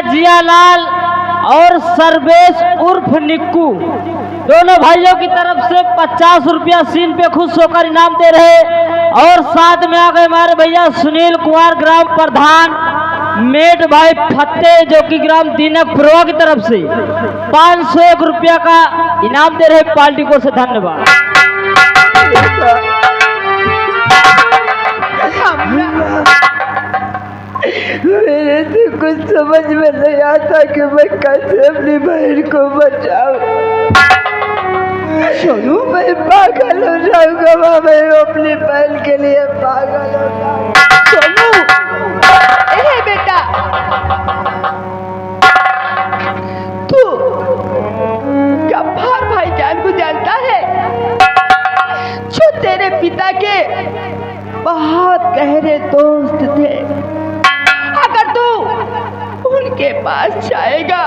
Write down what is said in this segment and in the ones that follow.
जियालाल और सर्वेश उर्फ निक्कू दोनों भाइयों की तरफ से 50 रुपया सीन पे खुश होकर इनाम दे रहे। और साथ में आ गए हमारे भैया सुनील कुमार ग्राम प्रधान मेट भाई फत्ते जो कि ग्राम दीनकपुरवा की तरफ से 501 रुपया का इनाम दे रहे पार्टी को से धन्यवाद। मेरे से कुछ समझ में नहीं आता कि मैं कैसे अपनी बहन को बचाऊं। सोनू मैं पागल हो जाऊंगा माँ, मैं अपनी बहन के लिए पागल हो जाऊंगा। सोनू बेटा तू गफ्फार भाईजान को जानता है जो तेरे पिता के बहुत गहरे दोस्त थे। अगर तू उनके पास जाएगा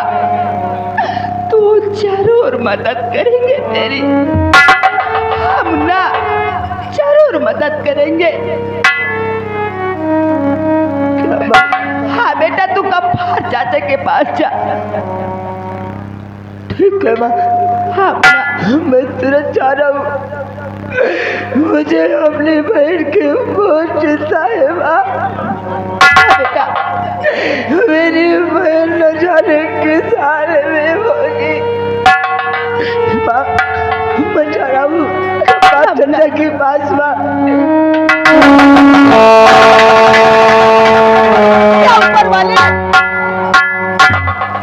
तो जरूर मदद करेंगे तेरी, हम ना जरूर मदद करेंगे। हाँ बेटा तू गफ्फार चाचा के पास जा। ठीक है माँ। हाँ मैं तुरंत जा रहा हूँ, मुझे अपनी बहन की बहुत चिंता है माँ। बेटा मेरी बहन न जाने किस हाल में होगी। माँ मैं जा रहा हूँ चंदा के पास माँ। ऊपर वाले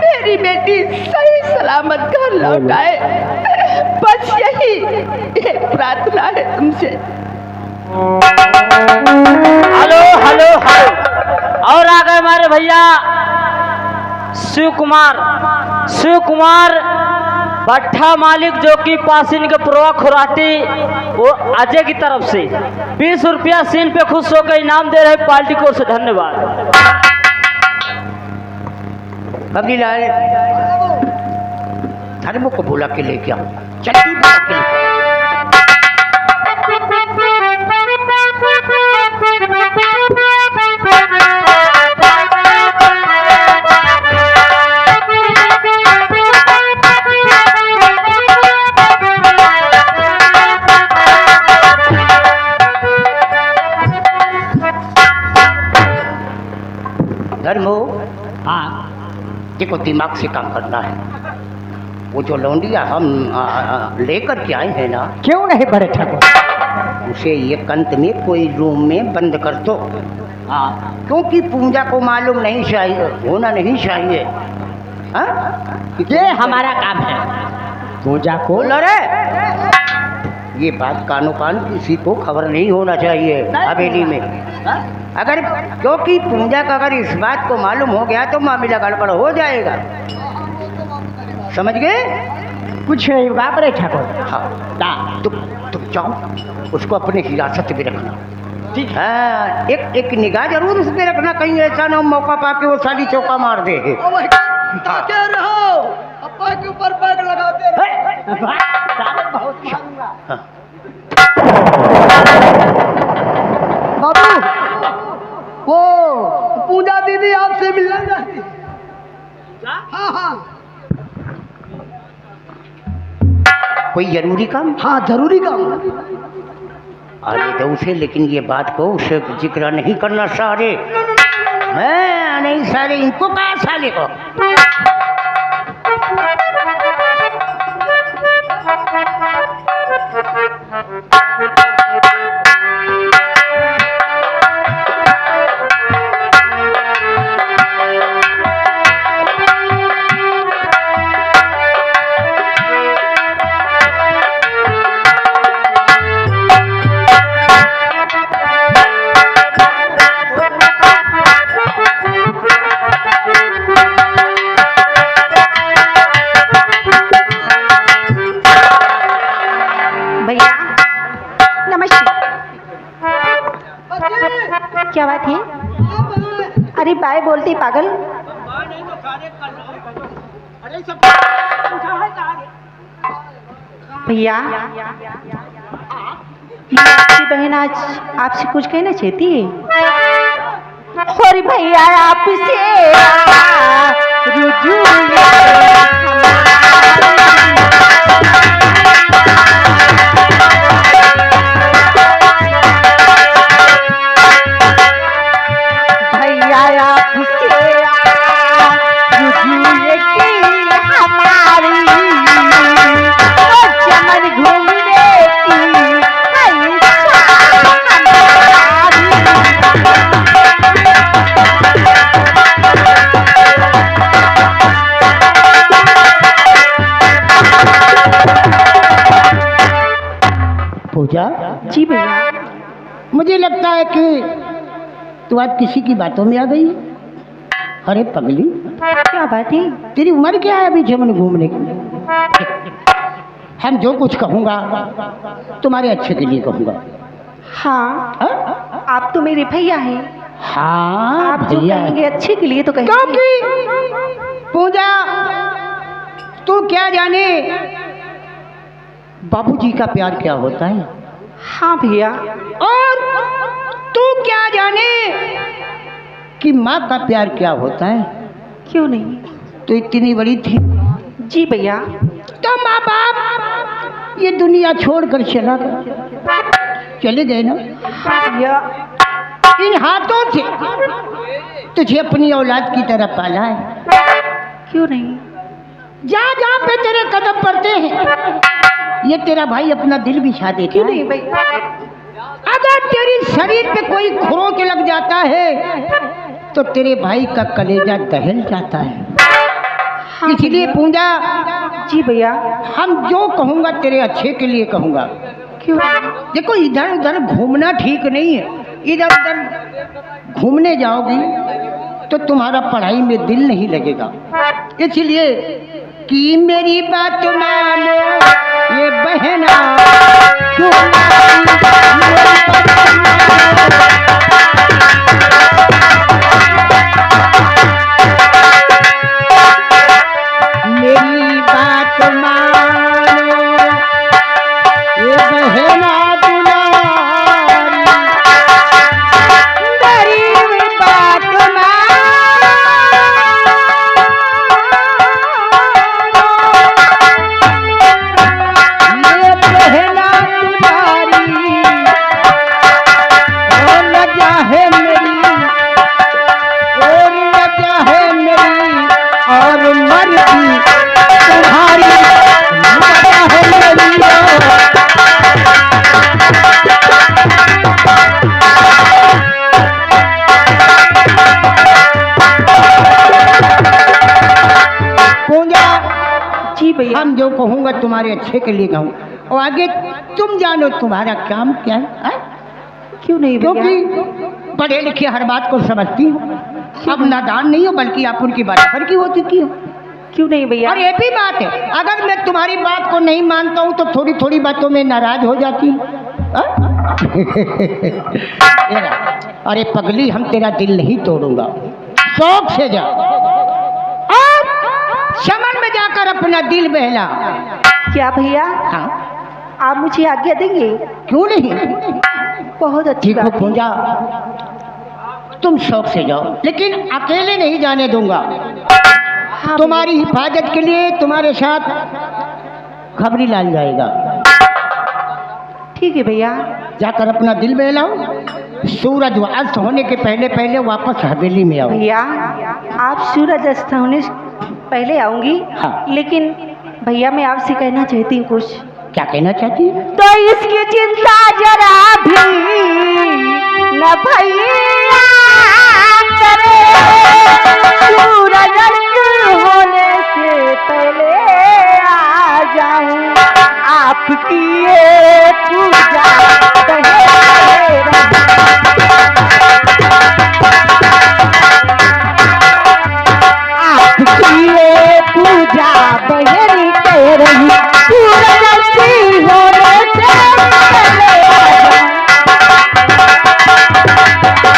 मेरी बेटी सही सलामत घर लौट आए, बस यही एक प्रार्थना है तुमसे। Hello hello hello. और आ गए हमारे भैया शिव कुमार भट्टा मालिक जो कि पासिन के पुरवा खुराटी वो अजय की तरफ से 20 रुपया सीन पे खुश होकर इनाम दे रहे पार्टी को से धन्यवाद। बबली लाल धर्मों को बुला के लेके आओ, चट्टी बुला के लेके धर्मो। हाँ देखो दिमाग से काम करना है। वो जो लौंडिया हम लेकर के आए हैं ना, क्यों नहीं बड़े ठाकुर, उसे ये कंत में कोई रूम में बंद कर दो। हाँ क्योंकि पूजा को मालूम नहीं चाहिए, होना नहीं चाहिए। हाँ ये हमारा काम है पूजा को। बोल रे ये बात कानो कान किसी को खबर नहीं होना चाहिए हवेली में। अगर क्योंकि पूजा का अगर इस बात को मालूम हो गया तो मामला गड़बड़ हो जाएगा, समझ गए? कुछ नहीं होगा बड़े ठाकुर। हाँ ना तुम जाओ, उसको अपने हिरासत में रखना। ठीक है, एक निगाह जरूर उस पर रखना, कहीं ऐसा ना मौका पाके वो साली चौका मार दे। अप्पा के ऊपर पैक लगाते बाबू वो पूजा दीदी आपसे मिलना चाहती है। हाँ हाँ कोई जरूरी काम? हाँ जरूरी काम। अरे तो उसे, लेकिन ये बात को उसे जिक्र नहीं करना सारे। मैं नहीं सारे, इनको कहा साले को? क्या बात है? अरे बाय बोलती पागल। भैया आपकी बहन आज आपसे कुछ कहना चाहती है। और भैया आपसे पूजा, जी भैया। मुझे लगता है कि तू आज किसी की बातों में आ गई। अरे पगली, क्या बात है? तेरी उम्र क्या है अभी जमन घूमने की? हम जो कुछ कहूँगा तुम्हारे अच्छे के लिए कहूँगा। हाँ, हाँ? आप तो मेरे भैया हैं। हाँ आप जो भैया। कहेंगे अच्छे के लिए तो कहेंगे। क्योंकि पूजा, तू क्या जाने बाबूजी का प्यार क्या होता है। हाँ भैया। और तू क्या जाने कि माँ का प्यार क्या होता है। क्यों नहीं? तो इतनी बड़ी थी जी भैया। तो माँ बाप ये दुनिया छोड़कर चले गए ना। भैया इन हाथों से तुझे अपनी औलाद की तरह पाला है। क्यों नहीं? जहाँ जहाँ पे तेरे कदम पड़ते हैं ये तेरा भाई अपना दिल बिछा देता क्यों है। नहीं भैया? अगर तेरे शरीर पे कोई खरोंच लग जाता है तो तेरे भाई का कलेजा दहल जाता है। हाँ इसलिए पूजा, जी भैया। हम जो कहूँगा तेरे अच्छे के लिए कहूँगा। क्यों नहीं? देखो, इधर उधर घूमना ठीक नहीं है। इधर उधर घूमने जाओगी तो तुम्हारा पढ़ाई में दिल नहीं लगेगा। इसलिए कि मेरी बात मानो ये बहना, मेरी बात मानो ये बहना दुलारी, मेरी बात हम जो कहूँगा तुम्हारे अच्छे के लिए कहूँ और आगे तुम जानो तुम्हारा काम क्या है। क्यों नहीं भैया? क्योंकि पढ़े लिखे हर बात को समझती हो, अब नादान नहीं हो बल्कि आप उनकी बराबर की हो चुकी हो। क्यों नहीं भैया? और ये भी बात है, अगर मैं तुम्हारी बात को नहीं मानता हूँ तो थोड़ी थोड़ी बातों में नाराज हो जाती हूँ। अरे पगली, हम तेरा दिल नहीं तोड़ूंगा, शौक से जा और समन में जाकर अपना दिल बहला। क्या भैया? हाँ, आप मुझे आज्ञा देंगे? क्यों नहीं। बहुत अच्छी ठीक हो बात है। पूजा, तुम शौक से जाओ, लेकिन अकेले नहीं जाने दूंगा। हाँ तुम्हारी हिफाजत के लिए तुम्हारे साथ खबरी लाल जाएगा। ठीक है भैया। जाकर अपना दिल बहलाओ, सूरज अस्त होने के पहले पहले वापस हवेली में आओ। भैया आप सूरज अस्त होने से पहले आऊंगी। हाँ। लेकिन भैया मैं आपसे कहना चाहती हूँ कुछ। क्या कहना चाहती है? तो इसकी चिंता जरा भी न भैया करे, सूरज अस्त होने से पहले आ जाऊं, आपकी ये पूजा आपकी ये पूजा बहरी कह रही, सूरज अस्त होने से पहले आ जाऊं।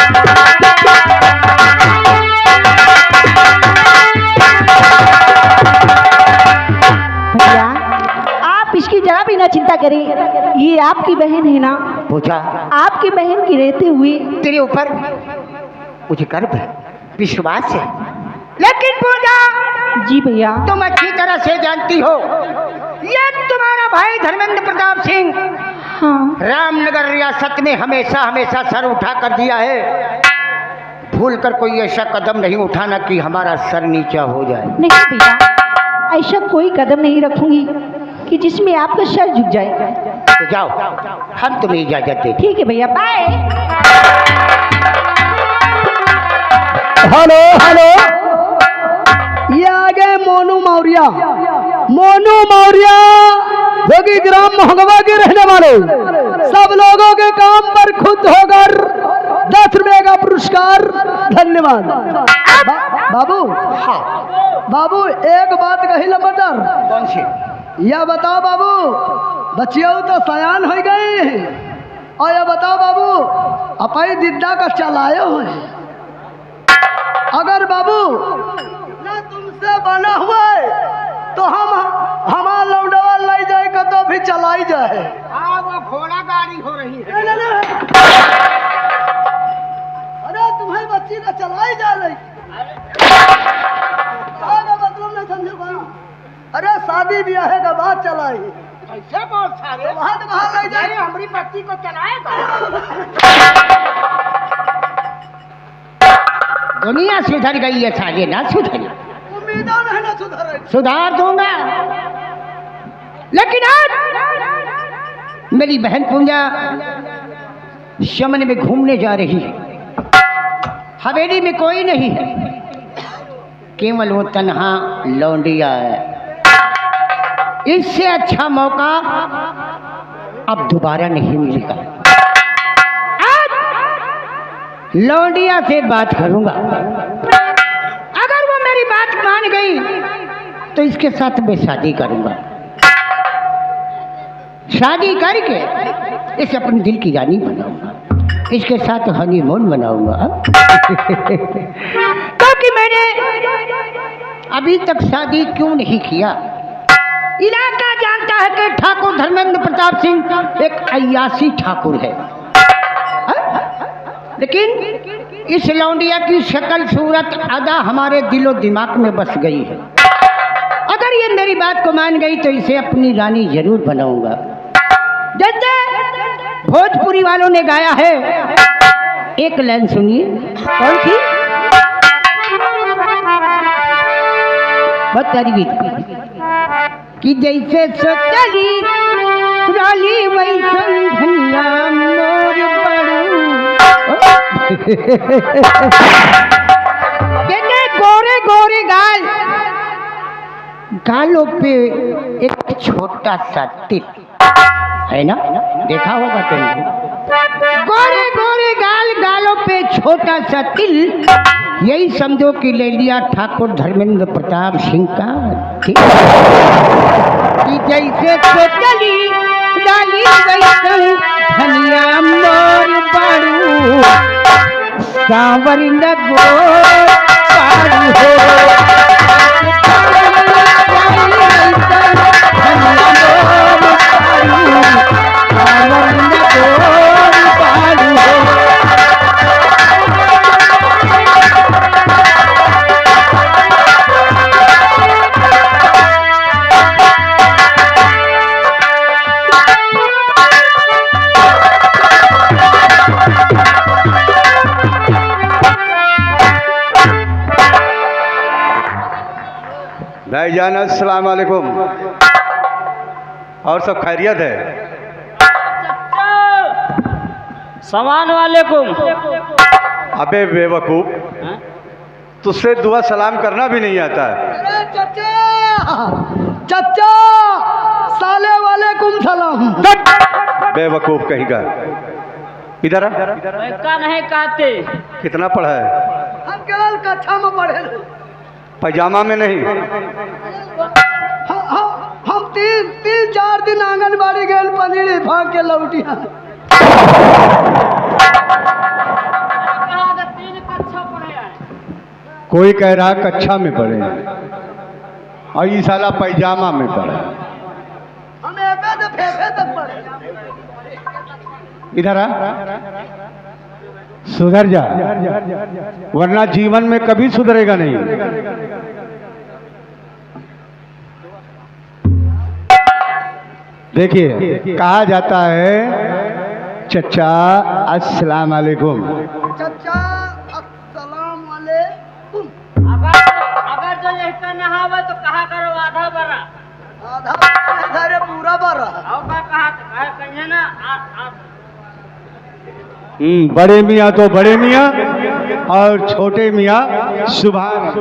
पूछा, आपकी बहन की रहते हुए तेरे ऊपर मुझे गर्व है, विश्वास है, लेकिन पूजा जी भैया तुम अच्छी तरह से जानती हो ये तुम्हारा भाई धर्मेंद्र प्रताप सिंह हाँ रामनगर रियासत में हमेशा हमेशा सर उठा कर दिया है। भूल कर कोई ऐसा कदम नहीं उठाना कि हमारा सर नीचा हो जाए। नहीं भैया ऐसा कोई कदम नहीं रखूंगी कि जिसमें आपका सर झुक जाए। तो जाओ, हम तुम्हें इजाजत देते। ठीक है भैया, बाय। हेलो हेलो, ये आ गए मोनू मौर्य। मोनू मौर्य जो कि ग्राम मोहगवा के रहने वाले, सब लोगों के काम पर खुद होकर 10 रुपए का पुरस्कार। धन्यवाद। बाबू, हाँ बाबू एक बात कही लबरदार। कौन सी? यह बताओ बाबू, बच्चियों तो सयान हो गई, और यह बताओ बाबू अपनी दिद्दा का चलाए हुए, अगर बाबू ना तुमसे बना हुआ है तो हम हमारा लौंडवा ले जाएगा तो भी चलाई जाए। हाँ वो घोड़ा गाड़ी हो रही है। अरे तुम्हें बच्ची का चलाई जा रही, मतलब नहीं समझे बाबू। अरे शादी ब्याह का बात चलाई, ऐसे बहुत सारे वहाँ तो कहाँ ले जाए, हमारी बच्ची को चलाएगा। दुनिया सुधर गई है, साले ना सुधरी। उम्मीदों नहीं ना सुधरे। सुधार दूंगा, लेकिन आज मेरी बहन पूजा शमन में घूमने जा रही है। हवेली में कोई नहीं है, केवल वो तन्हा लौंडिया है। इससे अच्छा मौका अब दोबारा नहीं मिलेगा। आज लौंडिया से बात करूंगा, अगर वो मेरी बात मान गई तो इसके साथ मैं शादी करूंगा। शादी करके इसे अपने दिल की रानी बनाऊंगा, इसके साथ हनीमून मनाऊंगा। क्योंकि मैंने अभी तक शादी क्यों नहीं किया? इलाका जानता है कि ठाकुर धर्मेंद्र प्रताप सिंह एक अय्यासी ठाकुर है, लेकिन इस लौंडिया की शक्ल सूरत अदा हमारे दिलो दिमाग में बस गई है। अगर ये मेरी बात को मान गई तो इसे अपनी रानी जरूर बनाऊंगा। जैसे भोजपुरी वालों ने गाया है, एक लाइन सुनिए। कौन सी? बहुत प्यारी गीत कि जैसे सोचली राली वैसन धनिया मोर बड़ू। जैसे गोरे गोरे गाल, गालों पे एक छोटा सा तिल है ना, देखा होगा तुमने। गोरे गोरे गाल, गालों पे छोटा सा तिल, यही समझो कि ले लिया ठाकुर धर्मेंद्र प्रताप सिंह का। ठीक कि जैसे तो चली डाली वैसन धनिया मोर बारू, सांवर लगो पारू हो। भाईजान अस्सलाम वालेकुम, और सब खैरियत है? समान वालेकुम। अबे बेवकूफ, तुझसे दुआ सलाम करना भी नहीं आता है। अरे चचा, चचा साले वालेकुम सलाम। बेवकूफ कहीं का। इधर आ। का नहीं कहते। कितना पढ़ा है? हम केवल कक्षा में पढ़े। पैजामा में नहीं। हम तीन चार दिन आंगनबाड़ी गए, पनीर भाग के लौटिया। कोई कह रहा कक्षा में पढ़े और ये साला पैजामा में पढ़े। हम एपे से फेफे तक पढ़े। इधर आ, सुधर जा, वरना जीवन में कभी सुधरेगा नहीं। देखिए, कहा जाता है चचा अस्सलाम वालेकुम। चचा अस्सलाम वालेकुम। अगर जो यही नहावे तो कहा करो आधा बरा, आधा घरे पूरा बरा। और का कहा कहिए ना बड़े मियाँ तो बड़े मियाँ और छोटे मियाँ सुभान। और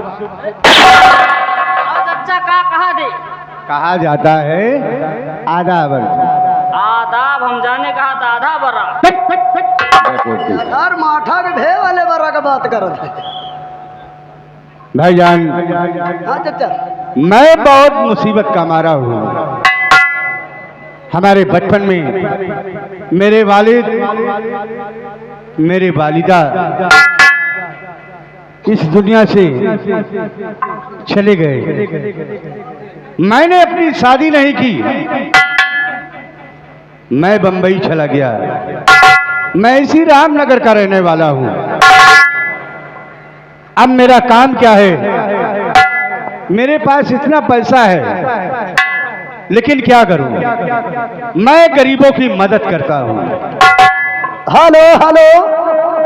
चचा का कहा दे, कहा जाता है आदाब। आदाब हम जाने कहा था आधा बरा। यार माठा के भे वाले बरा का बात करत है। भाईजान, हाँ चचा। मैं बहुत मुसीबत का मारा हूँ। हमारे बचपन में मेरे वालिद, मेरे वालिदा इस दुनिया से चले गए। मैंने अपनी शादी नहीं की, मैं बंबई चला गया। मैं इसी रामनगर का रहने वाला हूँ। अब मेरा काम क्या है? मेरे पास इतना पैसा है, लेकिन क्या करूं? मैं गरीबों की मदद करता हूं। हेलो हेलो,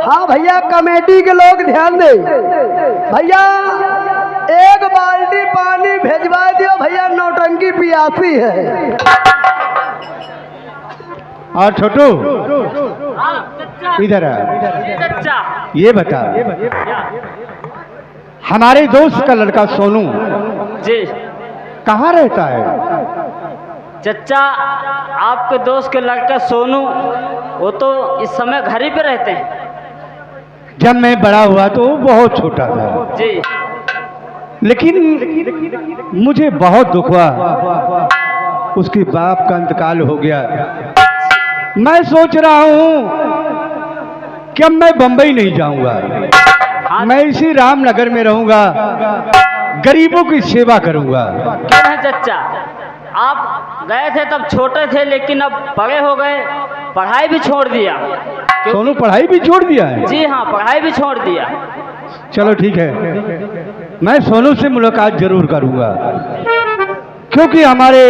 हाँ भैया कमेटी के लोग ध्यान दे। भैया एक बाल्टी पानी भेजवा दियो, भैया नौटंकी पियासी है। और छोटू चचा इधर आ, चचा ये बता, हमारे दोस्त का लड़का सोनू जी कहाँ रहता है? चचा आपके दोस्त के लड़का सोनू वो तो इस समय घर ही पे रहते हैं। जब मैं बड़ा हुआ तो वो बहुत छोटा था, जी लेकिन मुझे बहुत दुख हुआ। उसके बाप का इंतकाल हो गया। मैं सोच रहा हूँ कि अब मैं बंबई नहीं जाऊंगा, मैं इसी रामनगर में रहूंगा, गरीबों की सेवा करूंगा। क्यों है चचा, आप गए थे तब छोटे थे, लेकिन अब बड़े हो गए, पढ़ाई भी छोड़ दिया। सोनू पढ़ाई भी छोड़ दिया है? जी हाँ, पढ़ाई भी छोड़ दिया। चलो ठीक है, मैं सोनू से मुलाकात जरूर करूंगा, क्योंकि हमारे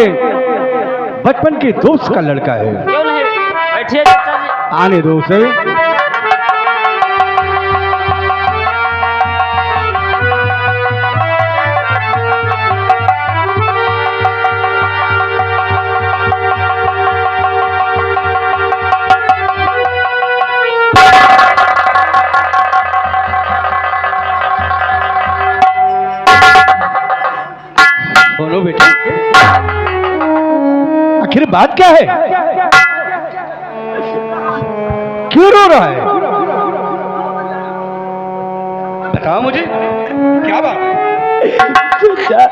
बचपन के दोस्त का लड़का है। क्यों नहीं, बैठिए चचा जी। आने दो उसे। सोनू बेटा, आखिर बात क्या है? क्यों रो रहा है? बताओ मुझे, क्या बात है? चचा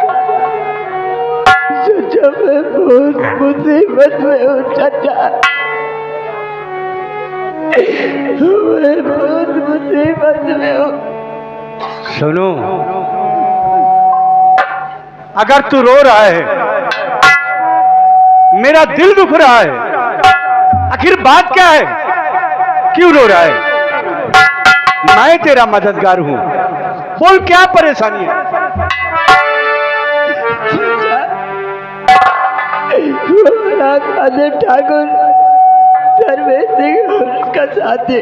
मैं बहुत मुसीबत में हूँ चचा, मैं बहुत मुसीबत में हूँ। सुनो, अगर तू रो रहा है, मेरा दिल दुख रहा है। आखिर बात क्या है? क्यों रो रहा है? मैं तेरा मददगार हूं, बोल क्या परेशानी है? कादर ठाकुर धर्मेंद्र सिंह उसका साथी,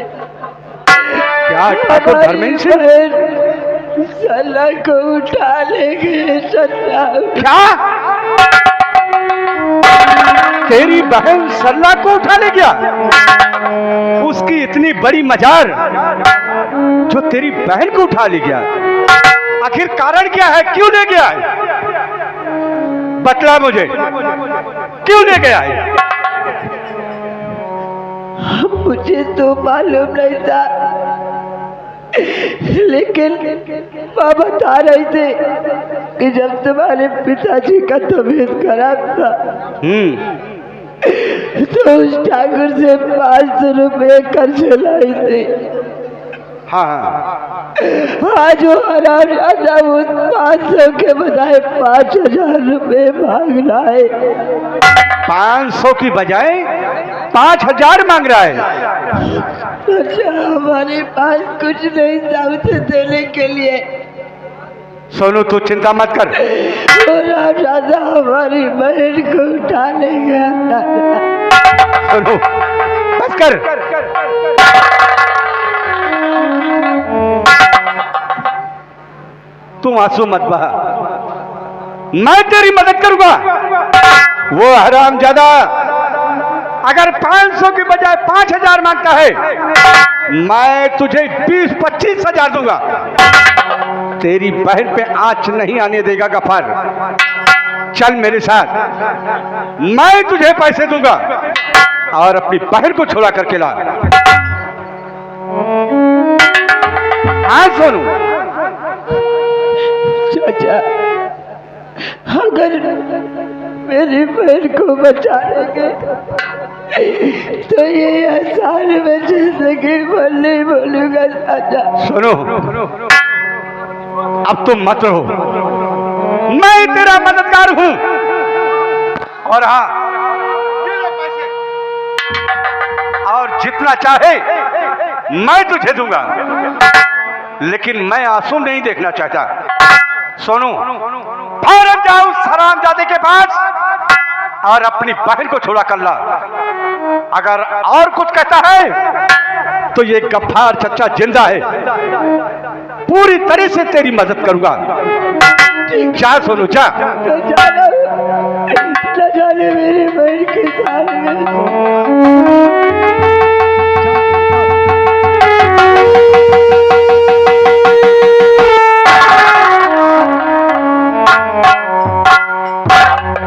क्या ठाकुर धर्मेंद्र सिंह सला को उठा ले गए चचा। क्या? तेरी बहन सरला को उठा ले गया? उसकी इतनी बड़ी मजार जो तेरी बहन को उठा ले गया, आखिर कारण क्या है? क्यों ले गया है? बतला मुझे, क्यों ले गया है? मुझे तो मालूम नहीं था, लेकिन माँ बता रही थी कि जब तुम्हारे पिताजी का तबीयत खराब था तो उस ठाकुर से 500 रुपये कर्ज लाई थी। हाँ, आज वो हरामजादा उस 500 के बजाय 5000 रुपये मांग रहा है। 500 की बजाय 5,000 मांग रहा है। अच्छा, हमारे पास कुछ नहीं था उसे देने के लिए। सोनू तू चिंता मत कर। थोड़ा ज्यादा हमारी बहन को उठा ले गया। सोनू बस कर। तू आंसू मत बहा, मैं तेरी मदद करूंगा। वो हरामजादा अगर 500 की बजाय 5,000 मांगता है, मैं तुझे 20-25 हजार दूंगा। तेरी बहन पे आंच नहीं आने देगा गफार। चल मेरे साथ, मैं तुझे पैसे दूंगा और अपनी बहन को छोड़ा करके ला। हाँ सोनू। चाचा, अगर मेरी बहन को बचा लेंगे तो ये आसान में जिंदगी भर नहीं बोलूंगा चाचा। सुनो, अब तुम मत रहो, मैं तेरा मददगार हूं। और हाँ, ये लो पैसे, और जितना चाहे मैं तुझे दूंगा, लेकिन मैं आंसू नहीं देखना चाहता। सोनू, फौरन जाओ उस हरामजादे के पास और अपनी बहन को छोड़ा कर ला। अगर और कुछ कहता है तो ये गफ्फार चच्चा जिंदा है, पूरी तरह से तेरी मदद करूंगा। जा सोनू जा। न जाने मेरी बहन के साथ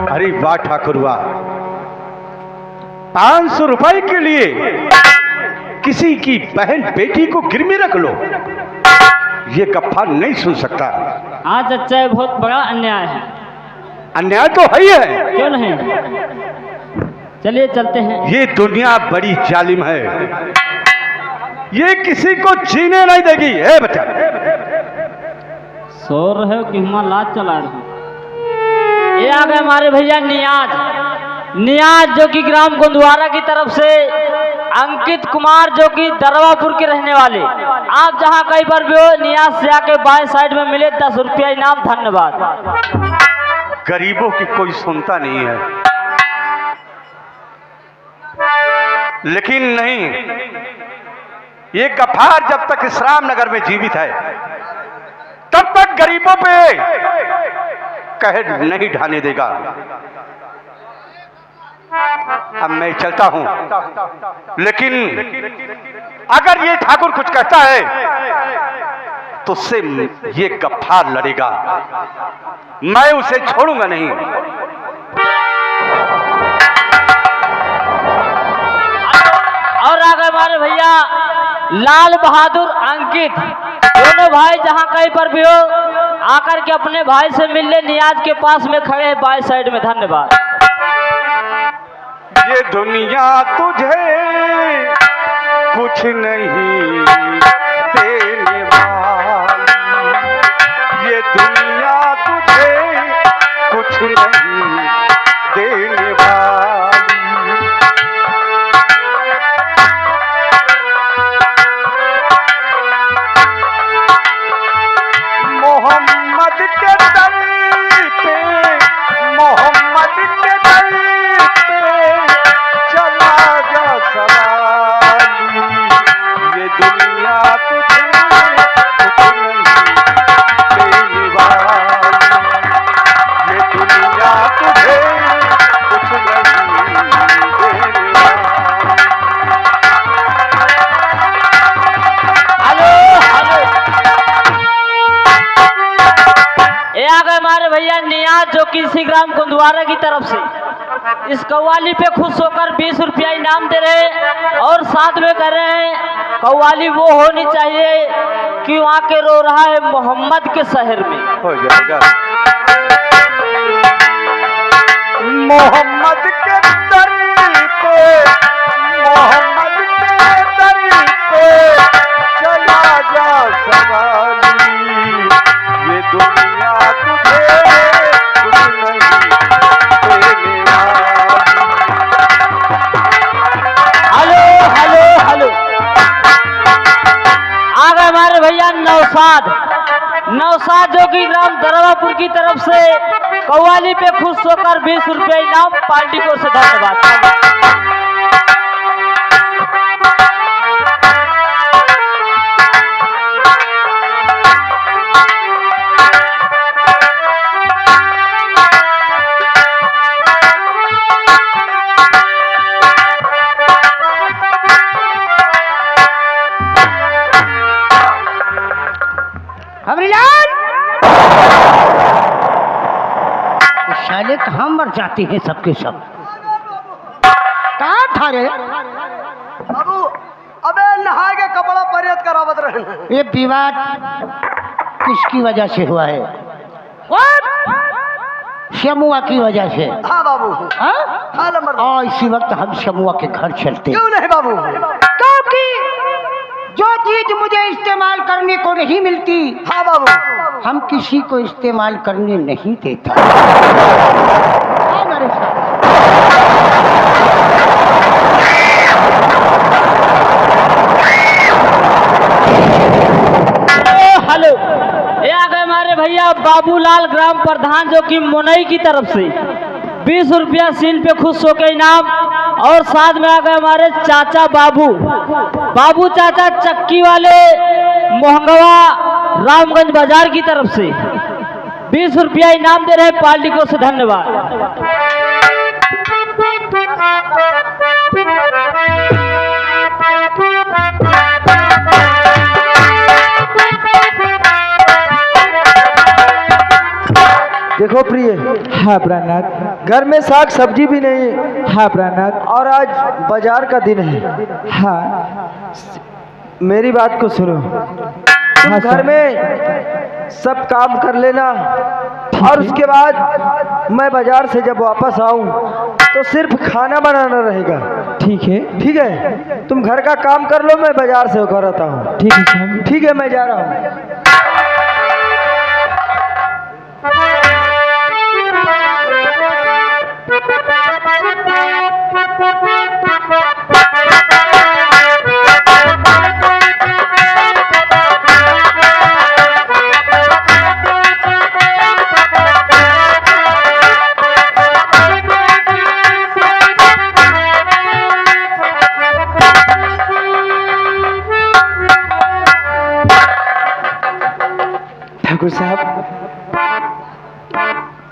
अरे वाह ठाकुर वाह, 500 रुपए के लिए किसी की बहन बेटी को गिरवी रख लो, ये गफ्फार नहीं सुन सकता। हाँ चच्चा, ये बहुत बड़ा अन्याय है। अन्याय तो है ही है, क्यों नहीं? चलिए चलते हैं। ये दुनिया बड़ी जालिम है, ये किसी को जीने नहीं देगी। है बच्चा, सो रहे हो कि हम लाज चला रहे हो? ये आ गए हमारे भैया नियाज, जो कि ग्राम गोंदवारा की तरफ से अंकित कुमार, जो कि दरवापुर के रहने वाले। आप जहां कहीं पर भी हो, नियाज से आके बाएं साइड में मिले 10 रुपया इनाम। धन्यवाद। गरीबों की कोई सुनता नहीं है, लेकिन नहीं, ये गफ्फार जब तक इस रामनगर में जीवित है तब तक गरीबों पे कहर नहीं ढाने देगा। अब मैं चलता हूं, लेकिन अगर ये ठाकुर कुछ कहता है तो उससे ये गफ्फार लड़ेगा, मैं उसे छोड़ूंगा नहीं। और आ गए हमारे भैया लाल बहादुर अंकित। दोनों भाई जहां कहीं पर भी हो, आकर के अपने भाई से मिल ले। नियाज के पास में खड़े हैं बाएं साइड में। धन्यवाद। ये दुनिया तुझे कुछ नहीं देने वाली, ये दुनिया तुझे कुछ नहीं देने वाली। मोहम्मद के दर पे, मोहम्मद के दर पे चला जा सवारी, ये दुनिया तुझे कुछ नहीं देने वाली, ये दुनिया तुझे कुछ नहीं देने वाली। हेलो हेलो, ये आ गए हमारे भैया नियाज, जो कि इसी ग्राम गोंदवारा की तरफ से इस कव्वाली पे खुश होकर 20 रुपया इनाम दे रहे हैं। और साथ में कह रहे हैं कव्वाली वो होनी चाहिए कि वहाँ के रो रहा है मोहम्मद के शहर में। हो जाएगा। मोहम्मद के दर पे, मोहम्मद के दर पे चला जा सवारी, ये दुनिया तुझे कुछ नहीं देने वाली। नौसाद। नौसाद जो कि ग्राम दरवापुर की तरफ से कव्वाली पे खुश होकर 20 रुपये इनाम पार्टी को से धन्यवाद। साले कहाँ मर जाते हैं सबके सब। कहाँ था रे? बाबू अबे नहा के कपड़ा परियत करावत रहे। ये विवाद किसकी वजह से हुआ है? शमुआ की वजह से। हाँ बाबू। हाँ? और इसी वक्त हम शमुआ के घर चलते। क्यों नहीं बाबू? क्योंकि जो चीज मुझे इस्तेमाल करने को नहीं मिलती, हाँ बाबू, हम किसी को इस्तेमाल करने नहीं देता। मेरे साथ हेलो, ये आ गए हमारे भैया बाबूलाल ग्राम प्रधान जो कि मुनई की तरफ से 20 रुपया सीन पे खुश होकर इनाम। और साथ में आ गए हमारे चाचा बाबू चाचा चक्की वाले मोहंगवा रामगंज बाजार की तरफ से 20 रुपया इनाम दे रहे पार्टी को से धन्यवाद। देखो प्रिय। हाँ प्राणनाथ। घर में साग सब्जी भी नहीं। हाँ प्राणनाथ। और आज बाजार का दिन है। हाँ मेरी बात को सुनो। हाँ, घर में सब काम कर लेना और उसके बाद मैं बाजार से जब वापस आऊं तो सिर्फ खाना बनाना रहेगा। ठीक है? ठीक है, तुम घर का काम कर लो, मैं बाजार से होकर आता हूँ। ठीक है? ठीक है, मैं जा रहा हूँ। ठाकुर साहब,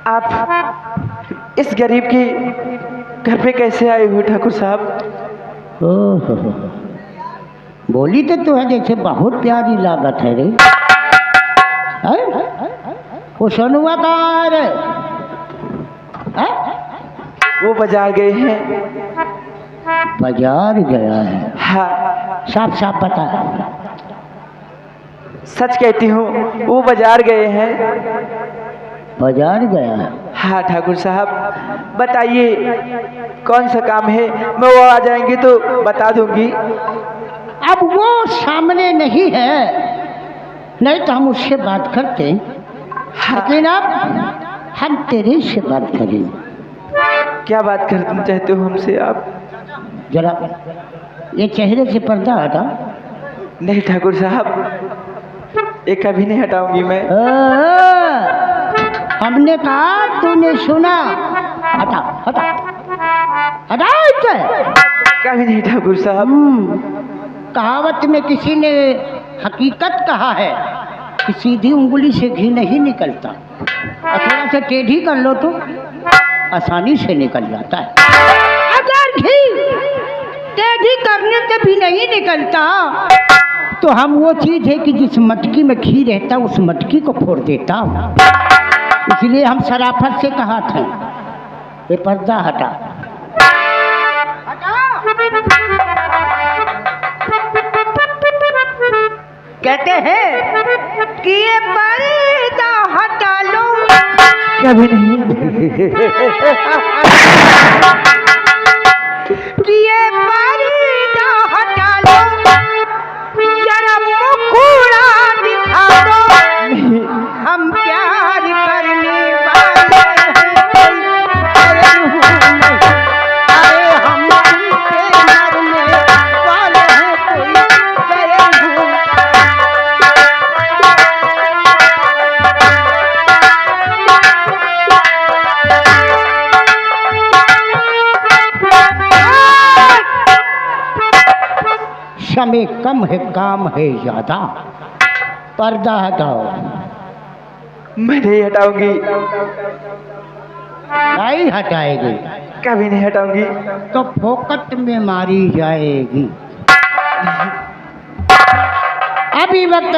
आप इस गरीब की घर पे कैसे आए हो ठाकुर साहब? ओहो, बोली तो तू है जैसे बहुत प्यारी लागत है रे। वो सोनुआ कहाँ रे? वो बाजार गए हैं। बाजार गया है? हाँ। साफ साफ बता। सच कहती हूँ, वो बाजार गए हैं। बाजार गया है? हाँ ठाकुर साहब, बताइए कौन सा काम है, मैं वो आ जाएंगी तो बता दूंगी। अब वो सामने नहीं है, नहीं तो हम उससे बात करते। हाँ। लेकिन अब हम तेरे से बात करेंगे। क्या बात करना चाहते हो हमसे आप? जरा ये चेहरे से पर्दा हटा। नहीं ठाकुर साहब, ये कभी नहीं हटाऊंगी मैं। हमने कहा, तूने सुना? हटा हटा हटा इसे। कभी नहीं ठाकुर साहब। कहावत में किसी ने हकीकत कहा है कि सीधी उंगली से घी नहीं निकलता, थोड़ा सा टेढ़ी कर लो तो आसानी से निकल जाता है। अगर घी टेढ़ी करने से भी नहीं निकलता तो हम वो चीज है कि जिस मटकी में घी रहता उस मटकी को फोड़ देता। इसलिए हम शराफत से कहा था, ये पर्दा हटा। कहते हैं कि ये पर्दा हटा लो। कभी नहीं। कि ये पर्दा हटा लो, जरा मुखड़ा दिखा दो। हम प्यार करने वाले अरे हम उनके मरने वाले हैं, कोई में कम है, काम है ज्यादा। पर्दा हटाओ। मैं नहीं हटाऊंगी। नहीं हटाएगी? कभी नहीं हटाऊंगी। तो फोकट में मारी जाएगी। अभी वक्त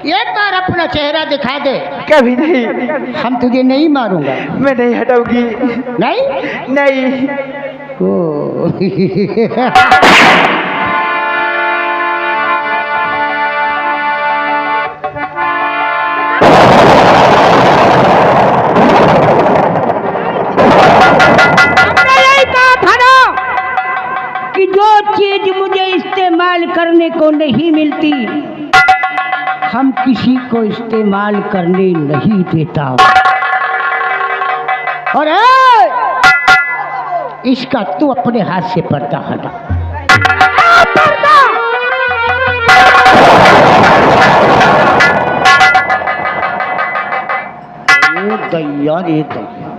एक बार अपना चेहरा दिखा दे। कभी नहीं। हम तुझे नहीं मारूंगा। मैं नहीं हटाऊंगी। नहीं नहीं। ओ कि जो चीज मुझे इस्तेमाल करने को नहीं मिलती हम किसी को इस्तेमाल करने नहीं देता। और इसका तू अपने हाथ से पर्दा हटा। दैया रे दैया।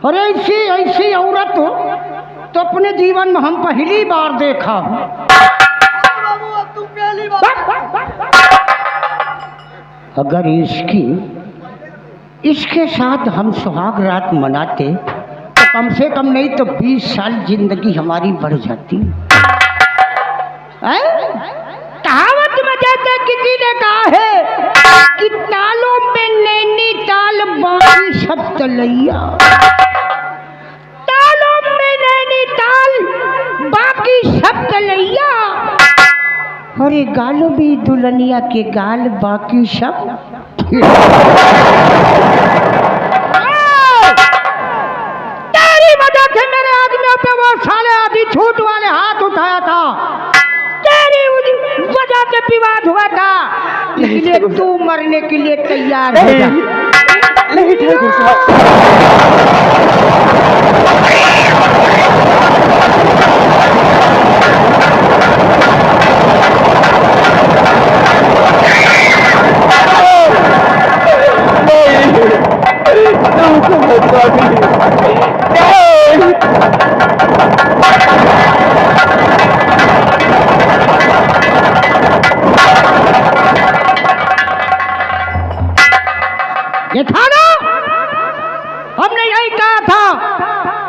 और ऐसी ऐसी औरत तो अपने जीवन में हम पहली बार देखा। अगर इसके साथ हम सुहाग रात मनाते तो कम से कम नहीं तो 20 साल जिंदगी हमारी बढ़ जाती। कहावत में कहते किसी ने कहा है कि तालों में नैनी ताल बाकी सब तलैया। तालों में नैनी ताल बाकी सब तलैया। और ये गालों भी दुल्हनिया के गाल बाकी सब। तेरी वजह से मेरे आदमियों पे वो साले आधी छूट वाले हाथ उठाया था। तेरी वजह से विवाद हुआ था। इसलिए तू मरने के लिए तैयार हो जा। नहीं ठाकुर साहब। ये था ना, हमने यही कहा था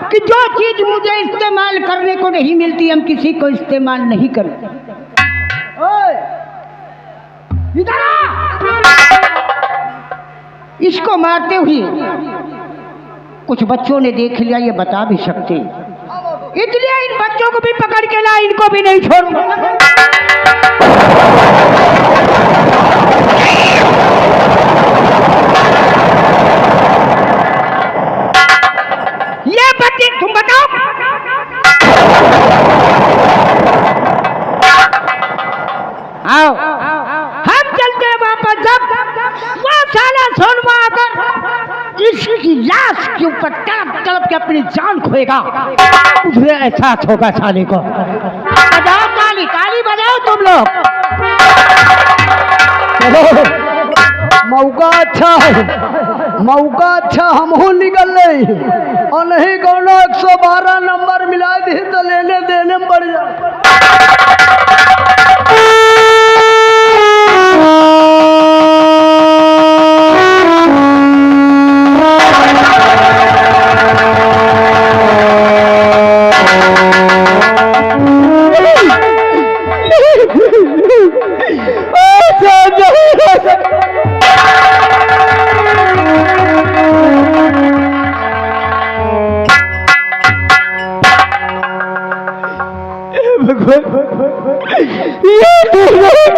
कि जो चीज मुझे इस्तेमाल करने को नहीं मिलती हम किसी को इस्तेमाल नहीं करते। इधर आ! इसको मारते हुए कुछ बच्चों ने देख लिया, ये बता भी सकते, इसलिए इन बच्चों को भी पकड़ के ला, इनको भी नहीं छोड़ूंगा। ये बच्चे तुम बताओ, आओ हम चलते हैं वापस। जब वो साला सोनवा आकर इसकी लाश के ऊपर तड़प तड़प के अपनी जान खोएगा, मुझे एहसास होगा साले को। बजाओ ताली, ताली बजाओ तुम लोग। मौका अच्छा है, मौका अच्छा हम निकल रही और नहीं कोनो 112 नंबर मिला दी तो लेने देने में बढ़ जाए।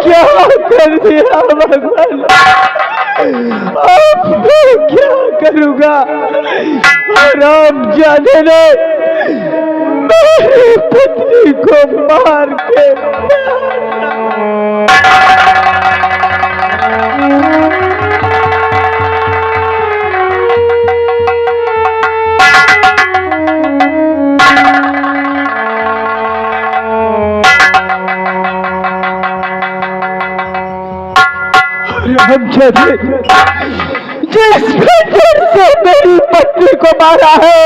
क्या कर दिया भगवान, अब मैं क्या करूँगा। राम जाने ने मेरी पत्नी को मार के जिस खंजर से मेरी पत्नी को मारा है,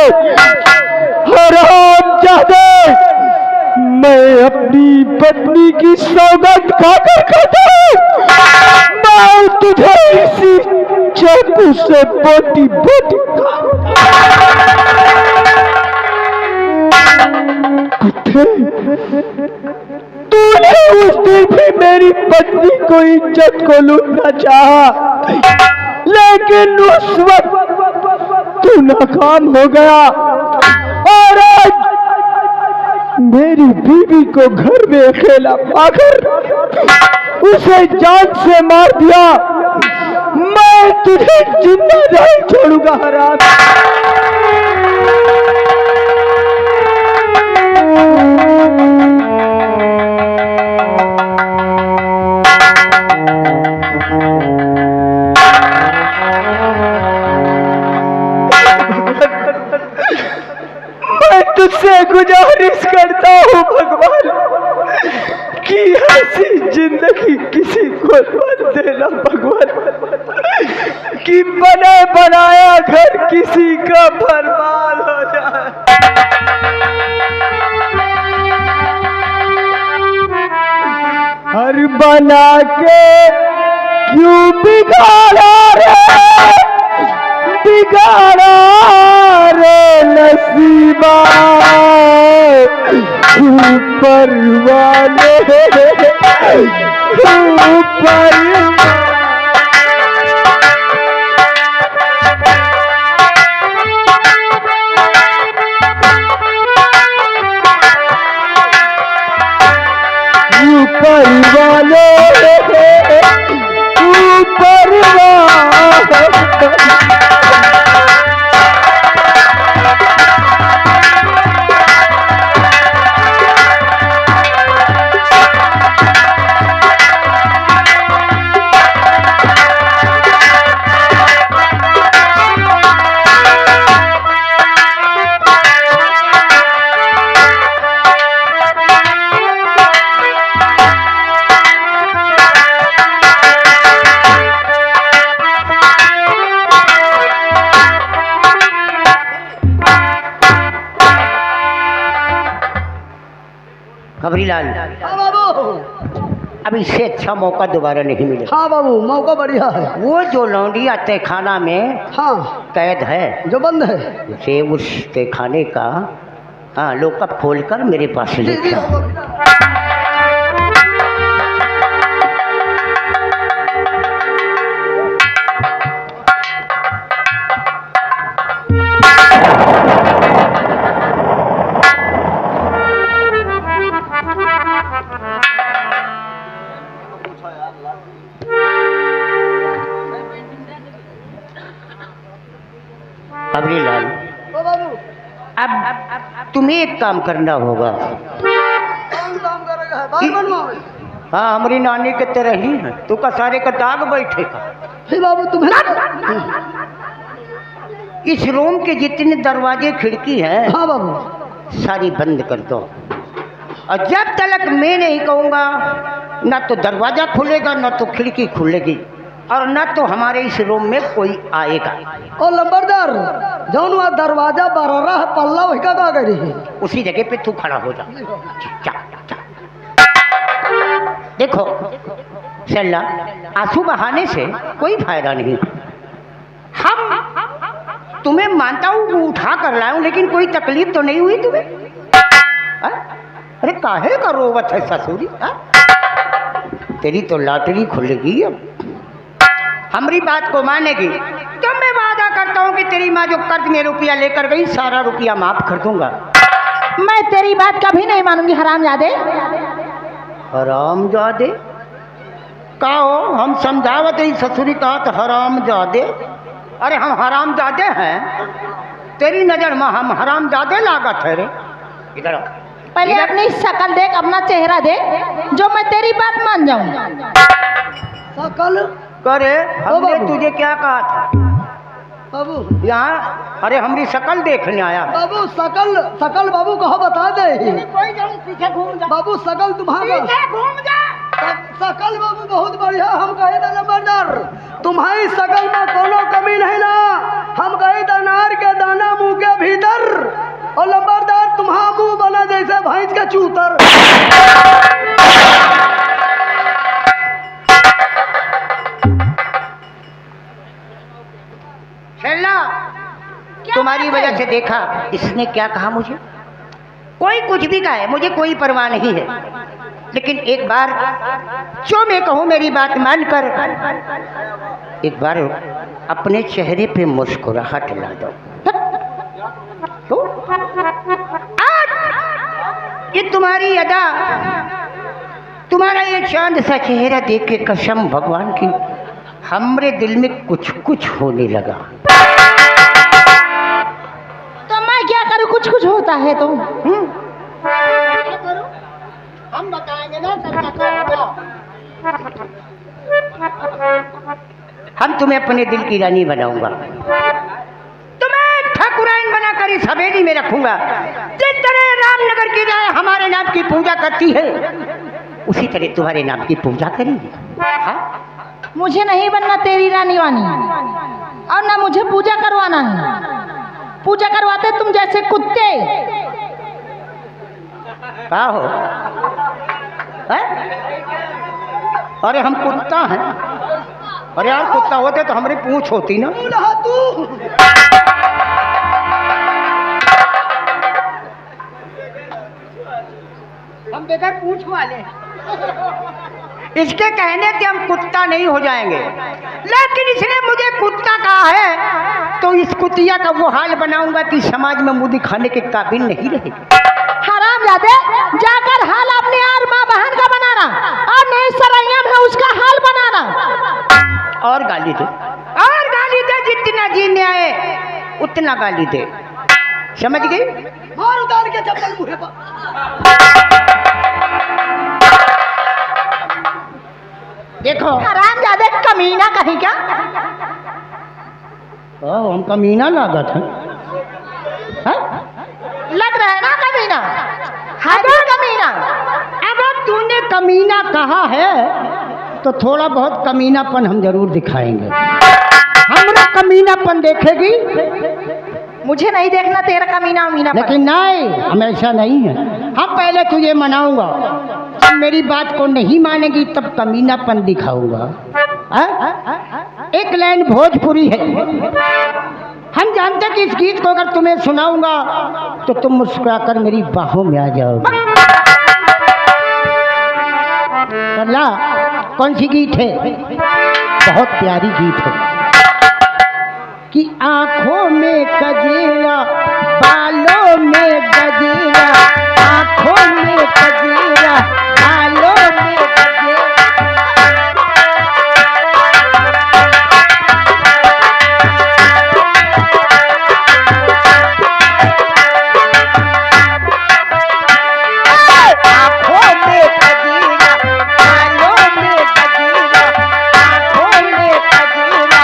हराम जादे मैं अपनी पत्नी की सौगंध खाकर खाता हूँ, मैं तुझे इसी चाकू से बोटी बोटी कुत्ते, तूने उस दिन भी मेरी पत्नी को इज्जत को लूटना चाहा, लेकिन उस वक्त तू नाकाम हो गया और आज मेरी बीवी को घर में अकेला पाकर उसे जान से मार दिया। मैं तुझे जिंदा नहीं छोड़ूंगा हराम। मैं तुझसे गुजारिश करता हूँ भगवान कि ऐसी जिंदगी किसी को मत देना भगवान, कि बने बनाया घर किसी का बर्बाद हो जाए। हर बना के क्यों बिगाड़ा रे, बिगाड़ा रे नसीबा, ऊपर वाले ऊपर वाले ऊपर वाले खबरीलाल, हाँ बाबू। अब इससे अच्छा मौका दोबारा नहीं मिलेगा। हाँ बाबू, मौका बढ़िया है। वो जो लौंडिया तहखाना में हाँ, कैद है, जो बंद है, उसे उस तहखाने का हाँ लोकअप खोलकर मेरे पास लेके आओ। खबरीलाल, अब तुम्हें एक काम करना होगा। कौन काम करेगा? बाल बनवाओ। हाँ, हमारी नानी के तरह ही है, तू का सारे का दाग बैठेगा। हे बाबू, तुम्हें इस रूम के जितने दरवाजे खिड़की हैं, हाँ बाबू, सारी बंद कर दो, और जब तक मैं नहीं कहूँगा ना तो दरवाजा खुलेगा ना तो खिड़की खुलेगी, और ना तो हमारे इस रूम में कोई आएगा। और लंबरदार, जौन वहाँ दरवाजा बरारा है पल्ला वही का करी है? उसी जगह पे तू खड़ा हो जा। जा, जा। देखो सल्ला, आंसू बहाने से कोई फायदा नहीं। हम तुम्हें मानता हूँ उठा कर लाया हूँ, लेकिन कोई तकलीफ तो नहीं हुई तुम्हें? अरे काहे का रोवत है ससुरी? तेरी तो लॉटरी खुलेगी अब, हमारी बात को मानेगी तो मैं वादा करता हूँ कि तेरी माँ जो कर्ज में रुपया लेकर गई, सारा रुपया माफ कर दूंगा। मैं तेरी बात कभी नहीं मानूंगी हरामजादे। हरामजादे का हो? हम समझावत ही ससुरी कहा तो हरामजादे? अरे हम हरामजादे हैं? तेरी नजर में हम हरामजादे लागत है रे। इधर आओ। पहले अपनी शक्ल देख, अपना चेहरा देख, जो मैं तेरी बात मान जाऊं। सकल करे हमने तुझे क्या कहा था बाबू? यहाँ अरे हमारी शक्ल देखने आया। बाबू सकल, सकल बाबू कहो बता दे। पीछे घूम जा बाबू सकल तुम्हारा, घूम जा। सकल बाबू बहुत बढ़िया। हम कहे ना नंबरदार, तुम्हारी सकल में कोनो कमी नहीं ना। हम कहे अनार के दाना मुंह के भीतर, और नंबरदार तुम्हारा मुंह बना जैसे भैंस का चूतर। शैला, तुम्हारी वजह से देखा इसने क्या कहा मुझे। कोई कुछ भी कहे, मुझे कोई परवाह नहीं है, लेकिन एक बार जो मैं कहूँ मेरी बात मानकर एक बार अपने चेहरे पे मुस्कुराहट ला दो। क्यों? आज ये तुम्हारी अदा, तुम्हारा ये चांद सा चेहरा देख के कसम भगवान की हमरे दिल में कुछ कुछ होने लगा। तो मैं क्या करूं? कुछ कुछ होता है तो हम बताएंगे ना सबका। हम तुम्हें अपने दिल की रानी बनाऊंगा, तुम्हें ठाकुराइन बनाकर इस हवेली में रखूंगा। जिस तरह रामनगर की राय हमारे नाम की पूजा करती है, उसी तरह तुम्हारे नाम की पूजा करेंगे। हाँ? मुझे नहीं बनना तेरी रानी वानी, और ना मुझे पूजा करवाना है। पूजा करवाते तुम जैसे कुत्ते। क्या हो? है? अरे हम कुत्ता हैं? अरे यार कुत्ता होते तो हमारी पूंछ होती ना। तू हम बेकार पूंछ वाले। इसके कहने से हम कुत्ता नहीं हो जाएंगे, लेकिन इसने मुझे कुत्ता कहा है तो इस कुतिया का वो हाल बनाऊंगा कि समाज में मुंह दिखाने के काबिल नहीं रहेगी। हरामजादे, जाकर हाल अपने और माँ बहन का बनाना, और नहीं सरैया में उसका हाल बनाना। और गाली दे, और गाली दे, जितना जीने आए उतना गाली दे, समझ गई? मार उतार के चप्पल मुँह पर। देखो हरामजादे कमीना कहीं क्या? हम कमीना लागत है? लग रहा है ना कमीना। अगर कमीना, अगर तूने कमीना कहा है तो थोड़ा बहुत कमीनापन हम जरूर दिखाएंगे। हमरा कमीनापन देखेगी? मुझे नहीं देखना तेरा कमीना उमीना। लेकिन नहीं, हमेशा नहीं है। हम पहले तुझे मनाऊंगा, जब मेरी बात को नहीं मानेगी तब कमीनापन दिखाऊंगा। एक लाइन भोजपुरी है, हम जानते कि इस गीत को अगर तुम्हें सुनाऊंगा तो तुम मुस्कुराकर मेरी बाहों में आ जाओगे। अल्लाह, कौन सी गीत है? बहुत प्यारी गीत है कि आंखों में कजरा, बालों में गजरा, आंखों में कजरा, बालों में गजरा। आंखों में कजरा, बालों में गजरा, आंखों में कजरा,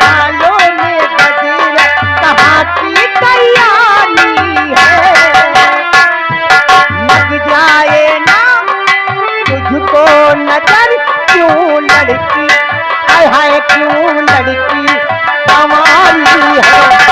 बालों में गजरा, कहाँ की तैयारी है? लग जाए ना तुझको नजर, क्यों लड़की, हाय हाय क्यों लड़की कमाली है।